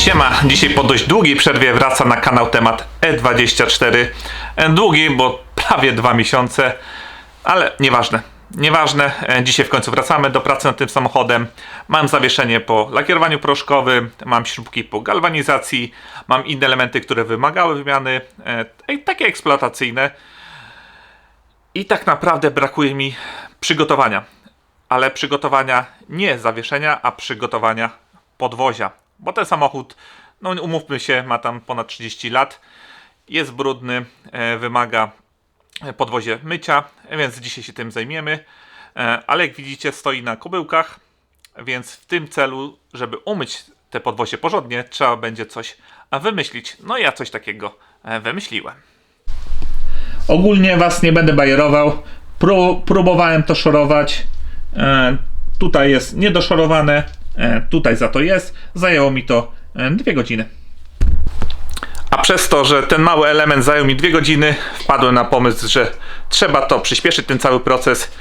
Siema, dzisiaj po dość długiej przerwie wraca na kanał temat E24. Długi, bo prawie 2 miesiące, ale nieważne. Nieważne, dzisiaj w końcu wracamy do pracy nad tym samochodem. Mam zawieszenie po lakierowaniu proszkowym, mam śrubki po galwanizacji, mam inne elementy, które wymagały wymiany, takie eksploatacyjne. I tak naprawdę brakuje mi przygotowania. Ale przygotowania nie zawieszenia, a przygotowania podwozia. Bo ten samochód, no umówmy się, ma tam ponad 30 lat, jest brudny, wymaga podwozie mycia, więc dzisiaj się tym zajmiemy. Ale jak widzicie, stoi na kubełkach, więc w tym celu, żeby umyć te podwozie porządnie, trzeba będzie coś wymyślić. No ja coś takiego wymyśliłem. Ogólnie was nie będę bajerował. Próbowałem to szorować. Tutaj jest niedoszorowane, tutaj za to jest. Zajęło mi to 2 godziny. A przez to, że ten mały element zajął mi 2 godziny, wpadłem na pomysł, że trzeba to przyspieszyć, ten cały proces,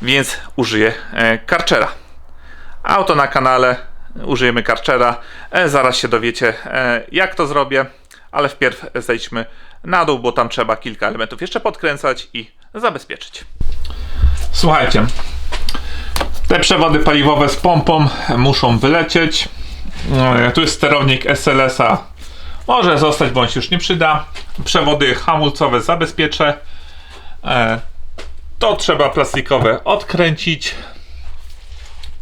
więc użyję Karchera. Auto na kanale, użyjemy Karchera. Zaraz się dowiecie, jak to zrobię, ale wpierw zejdźmy na dół, bo tam trzeba kilka elementów jeszcze podkręcać i zabezpieczyć. Słuchajcie, te przewody paliwowe z pompą muszą wylecieć. Tu jest sterownik SLS-a. Może zostać, bądź już nie przyda. Przewody hamulcowe zabezpieczę. To trzeba plastikowe odkręcić.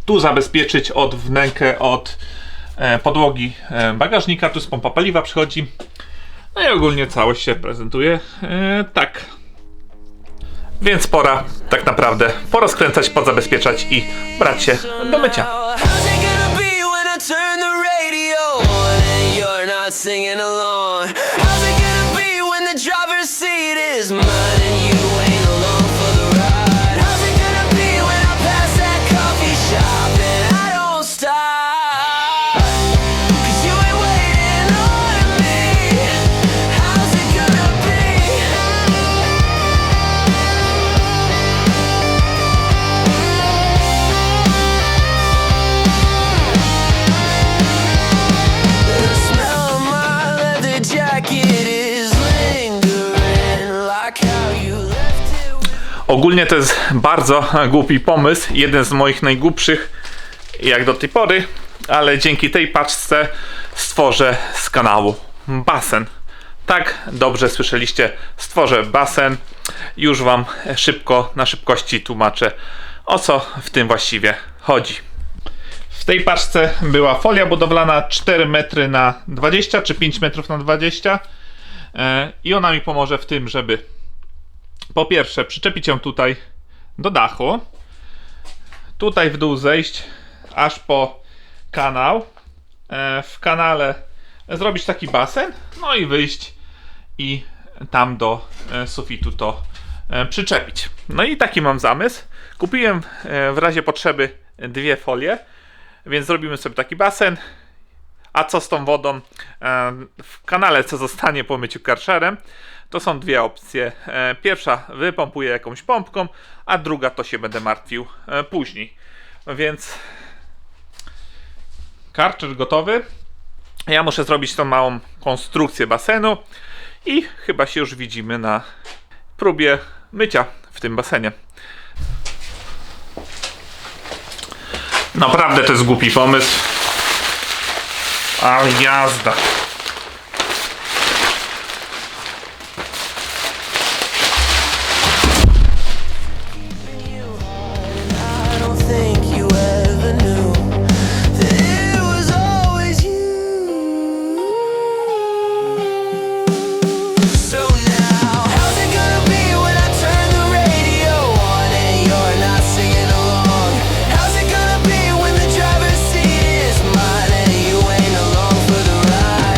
Tu zabezpieczyć od wnękę od podłogi bagażnika. Tu z pompa paliwa przychodzi. No i ogólnie całość się prezentuje tak. Więc pora tak naprawdę porozkręcać, podzabezpieczać i brać się do mycia. Singing along. How's it gonna be when the driver's seat is mine and you ain't along for the ride? How's it gonna be when I pass that coffee shop and I don't stop? 'Cause you ain't waiting on me. How's it gonna be? The smell of my leather jacket is lingering like how you left it. Ogólnie to jest bardzo głupi pomysł, jeden z moich najgłupszych jak do tej pory, ale dzięki tej paczce stworzę z kanału basen. Tak, dobrze słyszeliście, stworzę basen. Już wam szybko, na szybkości tłumaczę, o co w tym właściwie chodzi. W tej paczce była folia budowlana 4 metry na 20 czy 5 metrów na 20 i ona mi pomoże w tym, żeby po pierwsze przyczepić ją tutaj do dachu, tutaj w dół zejść aż po kanał, w kanale zrobić taki basen, no i wyjść i tam do sufitu to przyczepić. No i taki mam zamysł. Kupiłem w razie potrzeby 2 folie, więc zrobimy sobie taki basen. A co z tą wodą? W kanale, co zostanie po myciu Karcherem, to są 2 opcje. Pierwsza wypompuję jakąś pompką, a druga to się będę martwił później. Więc Karcher gotowy. Ja muszę zrobić tą małą konstrukcję basenu i chyba się już widzimy na próbie mycia w tym basenie. Naprawdę to jest głupi pomysł, ale jazda. How's it gonna be when the driver's seat is mine and you ain't along for the ride?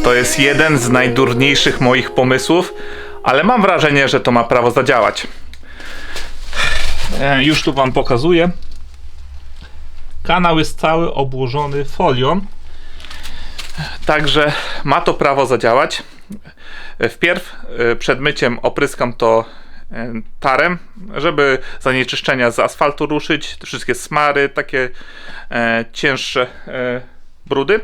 To jest jeden z najdurniejszych moich pomysłów, ale mam wrażenie, że to ma prawo zadziałać. Już tu wam pokazuję. Kanał jest cały obłożony folią, także ma to prawo zadziałać. Wpierw przed myciem opryskam to tarem, żeby zanieczyszczenia z asfaltu ruszyć, te wszystkie smary, takie cięższe brudy.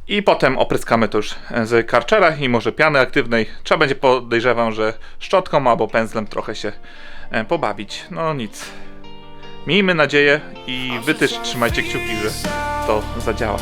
I potem opryskamy to już z karczera i może piany aktywnej. Trzeba będzie, podejrzewam, że szczotką albo pędzlem trochę się pobawić. No nic. Miejmy nadzieję i wy też trzymajcie kciuki, że to zadziała.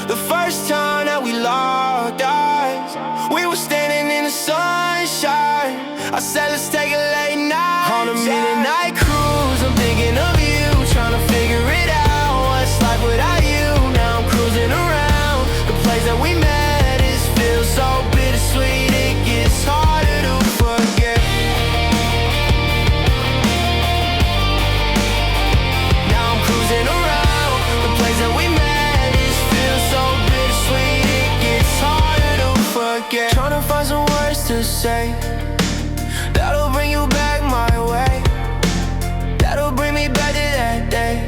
The first time that we locked eyes, we were standing in the sunshine. I said let's take a late night on a midnight cruise. I'm thinking of you, trying to figure it out. What's life without you? Now I'm cruising around the place that we met. It feels so bittersweet, it gets harder to forget. Now I'm cruising around the place that we met. Trying to find some words to say that'll bring you back my way. That'll bring me back to that day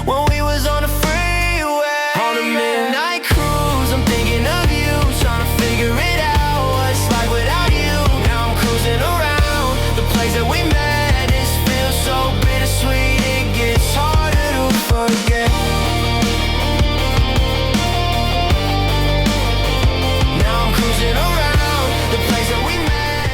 when we was on the freeway. On a midnight cruise, I'm thinking of you, trying to figure it out. What's life without you? Now I'm cruising around the place that we met. It feels so bittersweet, it gets harder to forget.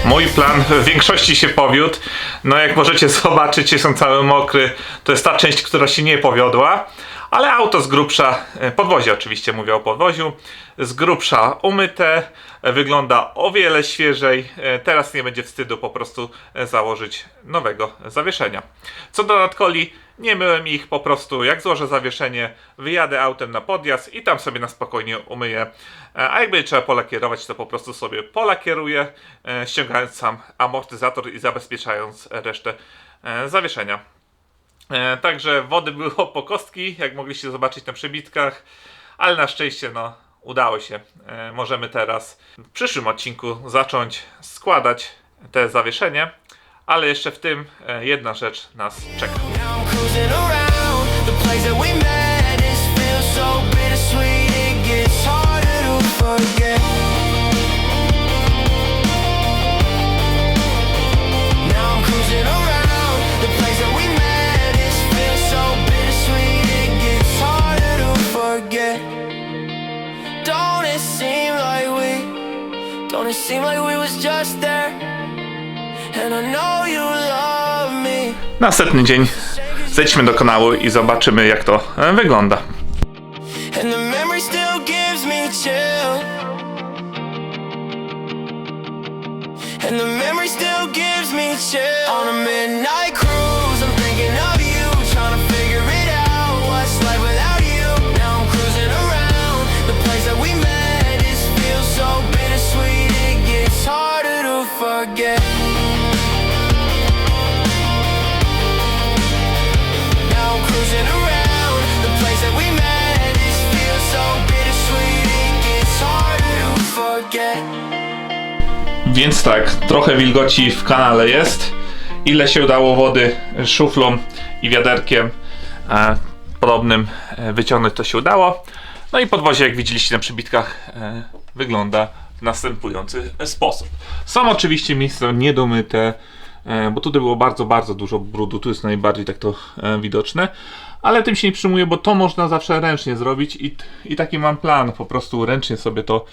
Mój plan w większości się powiódł. No jak możecie zobaczyć, są całe mokry. To jest ta część, która się nie powiodła. Ale auto z grubsza, podwozie oczywiście, mówię o podwoziu, z grubsza umyte, wygląda o wiele świeżej. Teraz nie będzie wstydu po prostu założyć nowego zawieszenia. Co do nadkoli, nie myłem ich, po prostu jak złożę zawieszenie, wyjadę autem na podjazd i tam sobie na spokojnie umyję. A jakby trzeba polakierować, to po prostu sobie polakieruję, ściągając sam amortyzator i zabezpieczając resztę zawieszenia. Także wody było po kostki, jak mogliście zobaczyć na przebitkach, ale na szczęście no, udało się. Możemy teraz w przyszłym odcinku zacząć składać te zawieszenie, ale jeszcze w tym jedna rzecz nas czeka. Don't it seem like we was just there? And I know you love me. Następny dzień zejdźmy do kanału i zobaczymy, jak to wygląda. And the memory still gives me chill. And the memory still gives me chill. On a midnight cruise, I'm thinking of you, trying to figure it out. What's life without you? Now I'm cruising around the place that we met. It feels so bittersweet, it gets harder to forget. Now I'm cruising around the place that we met. It feels so bittersweet, it gets harder to forget. Więc tak, trochę wilgoci w kanale jest. Ile się udało wody szuflą i wiaderkiem podobnym wyciągnąć, to się udało. No i podwozie, jak widzieliście na przybitkach, wygląda w następujący sposób. Są oczywiście miejsca niedomyte, bo tutaj było bardzo dużo brudu. Tu jest najbardziej tak to widoczne. Ale tym się nie przyjmuję, bo to można zawsze ręcznie zrobić i taki mam plan. Po prostu ręcznie sobie to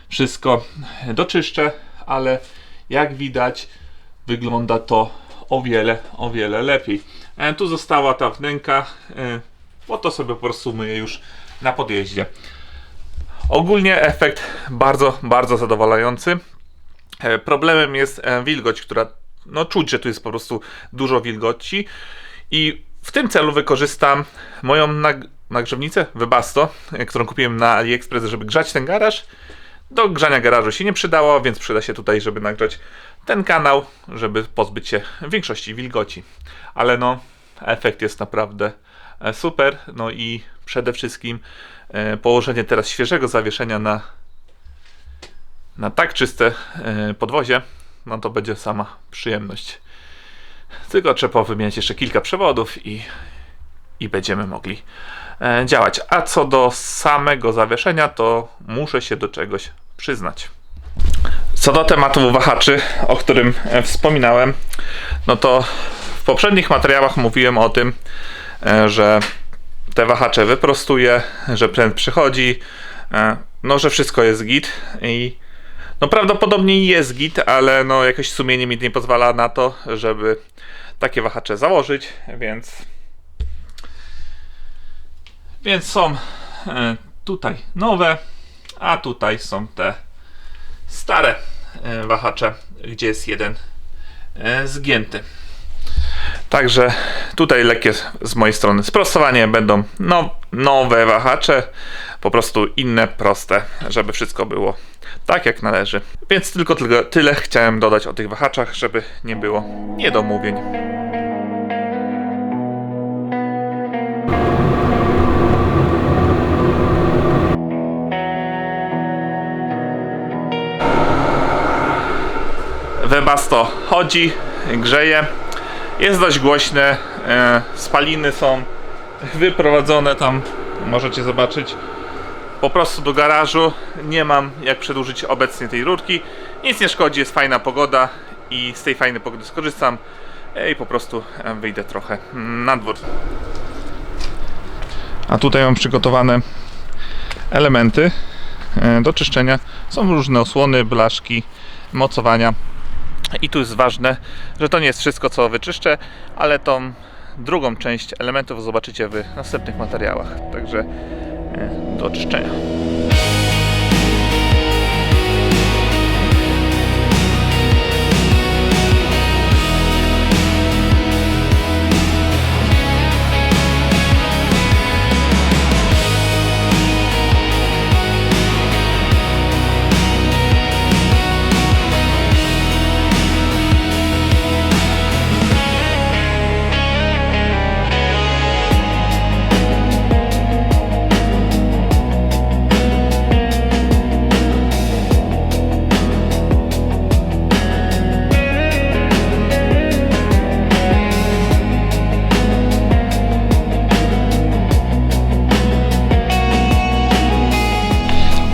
wszystko doczyszczę, ale jak widać wygląda to o wiele lepiej. Tu została ta wnęka, bo to sobie po prostu myję już na podjeździe. Ogólnie efekt bardzo zadowalający. Problemem jest wilgoć, która no czuć, że tu jest po prostu dużo wilgoci i w tym celu wykorzystam moją nagrzewnicę Webasto, którą kupiłem na AliExpress, żeby grzać ten garaż. Do grzania garażu się nie przydało, więc przyda się tutaj, żeby nagrzać ten kanał, żeby pozbyć się większości wilgoci. Ale no, efekt jest naprawdę super. No i przede wszystkim położenie teraz świeżego zawieszenia na tak czyste podwozie, no to będzie sama przyjemność. Tylko trzeba powymieniać jeszcze kilka przewodów i będziemy mogli działać. A co do samego zawieszenia, to muszę się do czegoś przyznać. Co do tematu wahaczy, o którym wspominałem, no to w poprzednich materiałach mówiłem o tym, że te wahacze wyprostuję, że pręt przychodzi, no że wszystko jest git i no prawdopodobnie jest git, ale no jakoś sumienie mi nie pozwala na to, żeby takie wahacze założyć, więc są tutaj nowe, a tutaj są te stare wahacze, gdzie jest jeden zgięty. Także tutaj lekkie z mojej strony sprostowanie, będą nowe wahacze, po prostu inne, proste, żeby wszystko było tak jak należy. Więc tylko tyle chciałem dodać o tych wahaczach, żeby nie było niedomówień. Webasto chodzi, grzeje, jest dość głośne, spaliny są wyprowadzone tam, możecie zobaczyć, po prostu do garażu. Nie mam jak przedłużyć obecnie tej rurki, nic nie szkodzi, jest fajna pogoda i z tej fajnej pogody skorzystam i po prostu wyjdę trochę na dwór. A tutaj mam przygotowane elementy do czyszczenia, są różne osłony, blaszki, mocowania. I tu jest ważne, że to nie jest wszystko, co wyczyszczę, ale tą drugą część elementów zobaczycie w następnych materiałach. Także do czyszczenia.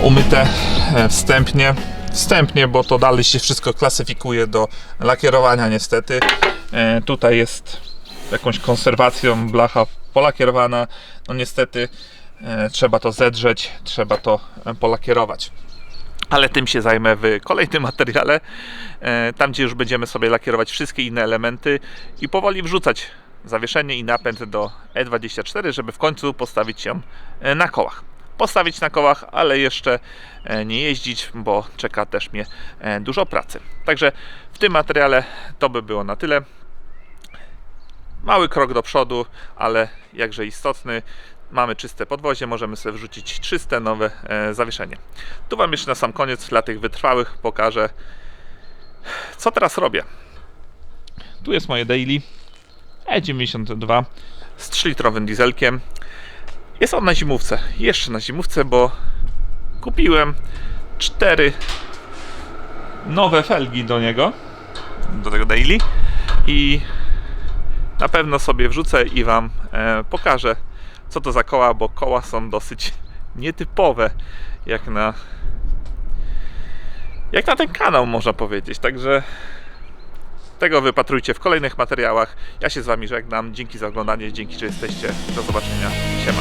Umyte wstępnie, bo to dalej się wszystko klasyfikuje do lakierowania niestety. Tutaj jest jakąś konserwacją blacha polakierowana, no niestety trzeba to zedrzeć, trzeba to polakierować. Ale tym się zajmę w kolejnym materiale, tam gdzie już będziemy sobie lakierować wszystkie inne elementy i powoli wrzucać zawieszenie i napęd do E24, żeby w końcu postawić ją na kołach. Postawić na kołach, ale jeszcze nie jeździć, bo czeka też mnie dużo pracy. Także w tym materiale to by było na tyle. Mały krok do przodu, ale jakże istotny. Mamy czyste podwozie, możemy sobie wrzucić czyste, nowe zawieszenie. Tu Wam jeszcze na sam koniec, dla tych wytrwałych, pokażę, co teraz robię. Tu jest moje daily E92 z 3-litrowym dieselkiem. Jest on na zimówce, jeszcze na zimówce, bo kupiłem 4 nowe felgi do niego, do tego daily i na pewno sobie wrzucę i Wam pokażę, co to za koła, bo koła są dosyć nietypowe jak na ten kanał, można powiedzieć. Także tego wypatrujcie w kolejnych materiałach. Ja się z Wami żegnam. Dzięki za oglądanie, dzięki, że jesteście. Do zobaczenia. Siema.